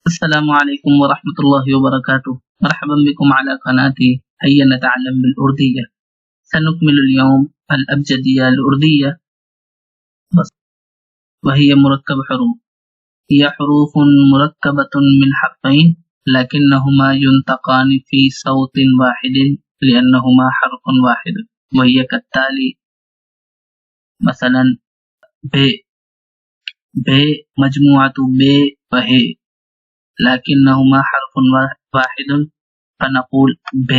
السلام عليكم ورحمة الله وبركاته. مرحبا بكم على قناتي هيا نتعلم بالأردية. سنكمل اليوم الأبجدية الأردية وهي مركب حروف. هي حروف مركبة من حرفين لكنهما ينطقان في صوت واحد لأنهما حرف واحد، وهي كالتالي: مثلا ب مجموعة ب وهي، لكنهما حرف واحد فنقول ب.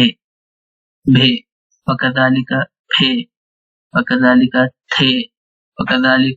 وكذلك ف، وكذلك ث، وكذلك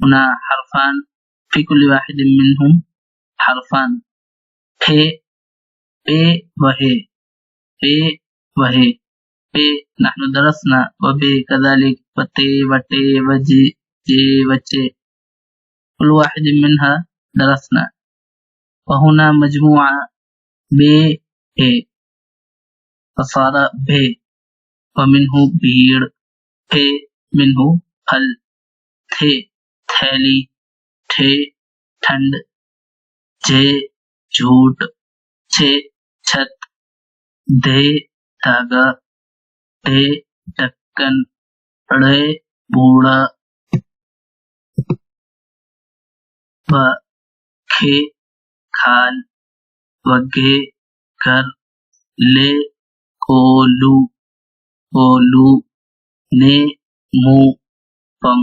هنا حرفان في كل واحد منهم حرفان ف، ب وهي، ب وهي، ب نحن درسنا، وب كذلك، وت وت وج ج وچ، كل واحد منها درسنا. وهنا مجموعة ب فصار ب، ومنه بھیڑ، ف منه پھل، ث تھیلی، ٹھ ٹھنڈ، ج جھوٹ، چ چھت، د دھاگا، ڈ ڈھکن، ڑ بوڑا، و کھ کھال، وگ گھر، ل کولو، ن منہ پم.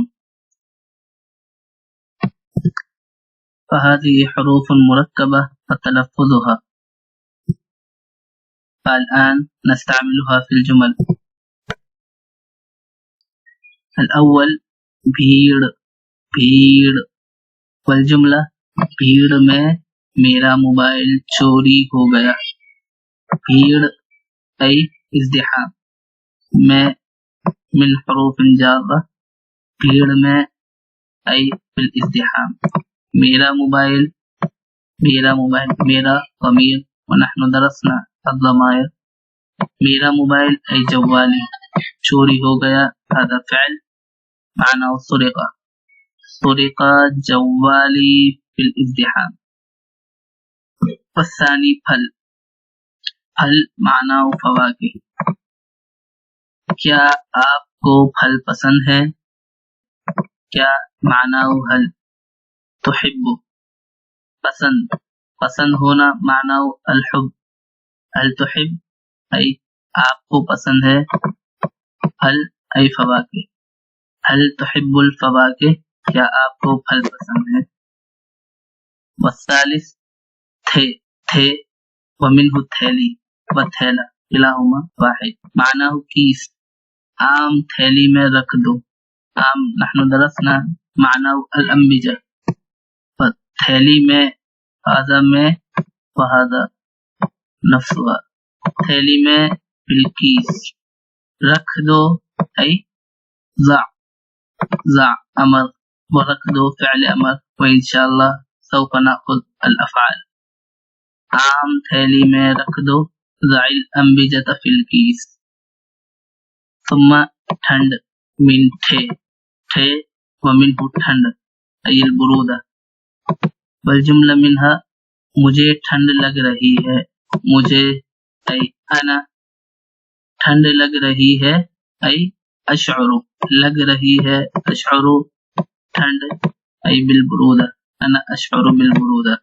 فهذه حروف مركبة وتلفظها. فالآن نستعملها في الجمل. الأول بھیڑ، والجملة: بھیڑ میں میرا موبائل چوری ہو گیا. بھیڑ أي ازدحام، میں من حروف جارة، بھیڑ میں أي بالازدحام. میرا موبائل، میرا ضمیر، ونحن درسنا الضمائر. میرا موبائل أي جوالي، چوری ہو گیا هذا فعل معناه سرق جوالي بالازدحام. والثاني پھل معناه فواكه. کیا آپ کو پھل پسند ہے؟ کیا معناه هل. تحب پسند ہونا معناه الحب. هل تحب أي آپ کو پسند ہے، پھل أي فواكه. هل تحب الفواكه، کیا آپ کو پھل پسند ہے. والثالث تھ ومنه تھیلی وتھیلا كلاهما واحد معناه کیس. عام تھیلی میں رکھ دو. عام نحن درسنا معناه الأنبجة. تھیلی میں هذا میں وهذا نفسها. تھیلی میں بالکیس رکھ دو أي ضع أمر، ورکھ دو فعل أمر، وإن شاء الله سوف نأخذ الأفعال. عام تھیلی میں رکھ دو، ضع الأنبجة في الكيس. ثم ٹھنڈ من ٹھ ومنه ٹھنڈ أي البرودة. والجملة منها مجھے ٹھنڈ لگ رہی ہے. مجھے أي أنا، ٹھنڈ لگ رہی ہے أي أشعر، لگ رہی ہے أشعر، ٹھنڈ أي بالبرودة، أنا أشعر بالبرودة.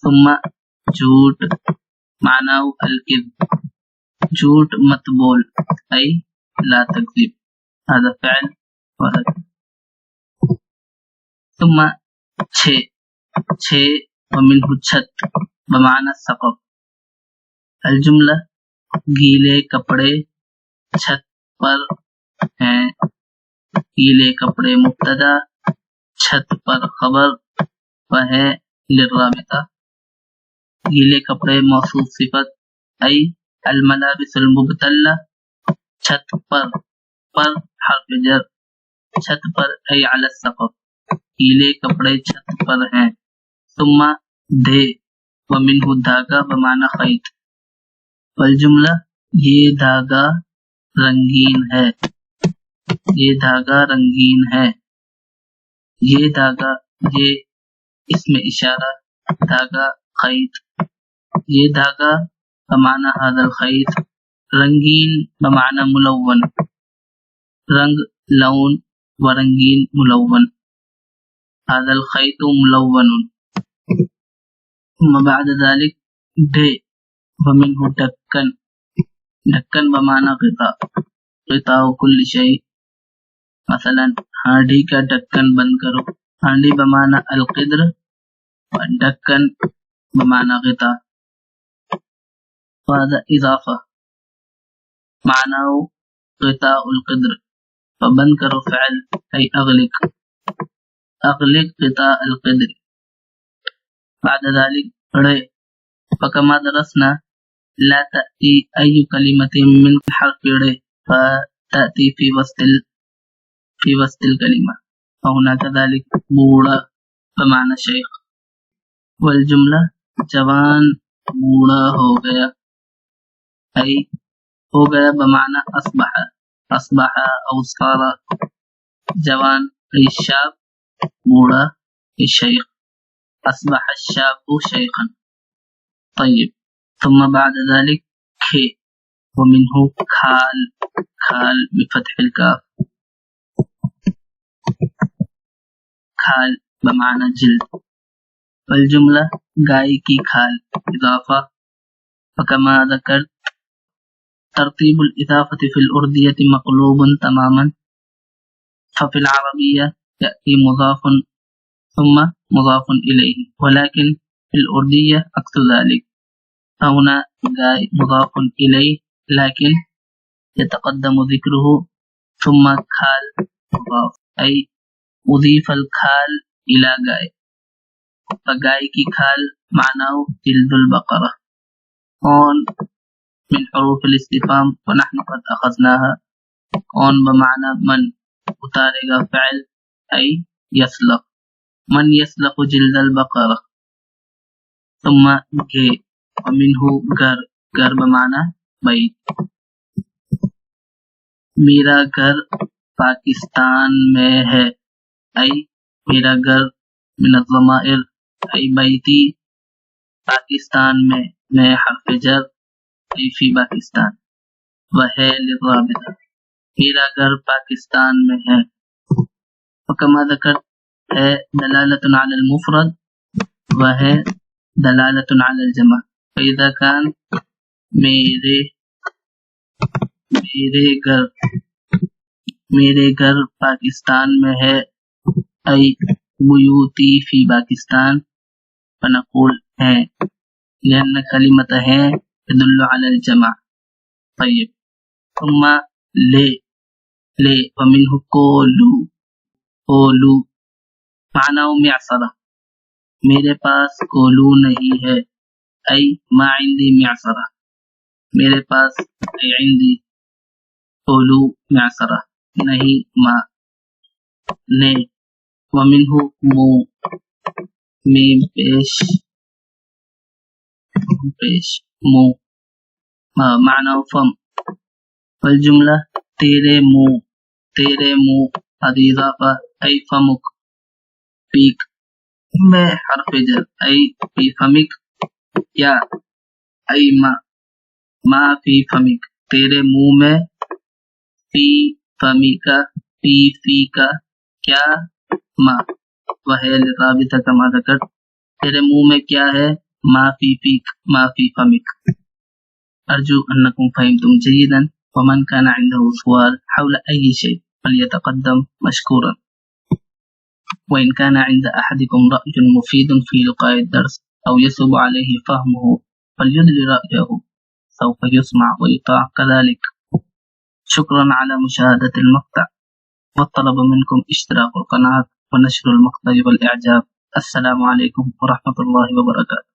ثم جھوٹ معناه الكذب. جھوٹ مت بول أي لا تكذب، هذا فعل وهذا. ثم چھ ومنه چھت بمعنى السقف. الجملة: گیلے کپڑے چھت پر ہیں. گیلے کپڑے مبتدا، چھت پر خبر، وہے للرابطہ. گیلے کپڑے موصوف صفت أي الملابس المبتلة. چھت پر حرف جر، چھت پر أي على السقف. گیلے کپڑے چھت پر ہیں. ثم دے ومنه دھاگا بمعنى خيط. والجملة: یہ دھاگا رنگین ہے. یہ دھاگا، یہ اسم اشارہ دھاگا خیط، یہ دھاگا بمعنی هذا الخیط، رنگین بمعنی ملون، رنگ لون و رنگین ملون، هذا الخیط ملون. ثم بعد ذلك دے ومنه ڈکن، ڈکن بمعنی غطاء، غطاء کل شيء، مثلا ہانڈی کا ڈکن بند کرو، ہانڈی بمعنی القدر و ڈکن بمعنی غطاء. وهذا اضافہ معناه غطاء القدر، فبند کرو فعل ای اغلق، اغلق غطاء القدر. بعد ذلك رے، فكما درسنا لا تأتي أي كلمة من حرف رے فتأتي في وسط الكلمة، فهنا كذلك بوڑا بمعنى شيخ. والجملة جوان بوڑا ہو گیا، ای ہو گیا بمعنى أصبح، أصبح أو صار، جوان ای شاب، بوڑا ای شیخ، أصبح الشاب شيخا. طيب ثم بعد ذلك کھے ومنه کھال، کھال بفتح الكاف، کھال بمعنى جلد. والجملة گائے کی کھال اضافہ، فكما ذكرت ترتيب الإضافة في الأردية مقلوب تماما، ففي العربية يأتي مضاف ثم مضاف إليه، ولكن في الأردية عكس ذلك، فهنا گائے مضاف إليه لكن يتقدم ذكره ثم کھال مضاف، أي أضيف الکھال إلى گائے، فگائے کی کھال معناه جلد البقرة. کون من حروف الاستفهام ونحن قد أخذناها، کون بمعنى من، اتارے گا فعل أي يسلق، من يسلق جلد البقرة. ثم گے ومنه گھر، گھر بمعنى بیت، میرا گھر پاکستان میں ہے، أي میرا گھر من الضمائر أي بیتی پاکستان میں حرف جر أي فی پاکستان، وہے للرابطہ، میرا گھر پاکستان میں ہے. وكما ذكرت ہے دلالة على المفرد وہے دلالة على الجمع، فإذا كان میرے گھر پاکستان میں ہے أي بیوتی فی پاکستان، فنقول ہے لأن كلمة ہے تدل على الجمع. طيب ثم لے ومنه کولو، کولو معنی معصرہ، میرے پاس کولو نہیں ہے، أي ما عندي معصرہ، میرے پاس أي عندي کولو معصرہ نہیں ما. نے ومنه مو، میم پیش مو معنی فم. والجملہ تیرے منہ، تیرے منہ هذه اضافہ أي فمک، پیک میں حرف جر أي فی فمک، کیا أي ما فی فمک، تیرے منہ میں، فی فمک فی کا کیا ما، وہی للرابطہ کما ذکر، تیرے منہ میں کیا ہے، ما فی فیک ما فی فمک. أرجو أنكم فهمتم جيدا، ومن كان عنده سؤال حول أي شيء فليتقدم مشكورا، وإن كان عند أحدكم رأي مفيد في لقاء الدرس أو يصعب عليه فهمه فليدلي رأيه، سوف يسمع ويطاع كذلك. شكرا على مشاهدة المقطع، والطلب منكم اشتراك القناة ونشر المقطع والإعجاب. السلام عليكم ورحمة الله وبركاته.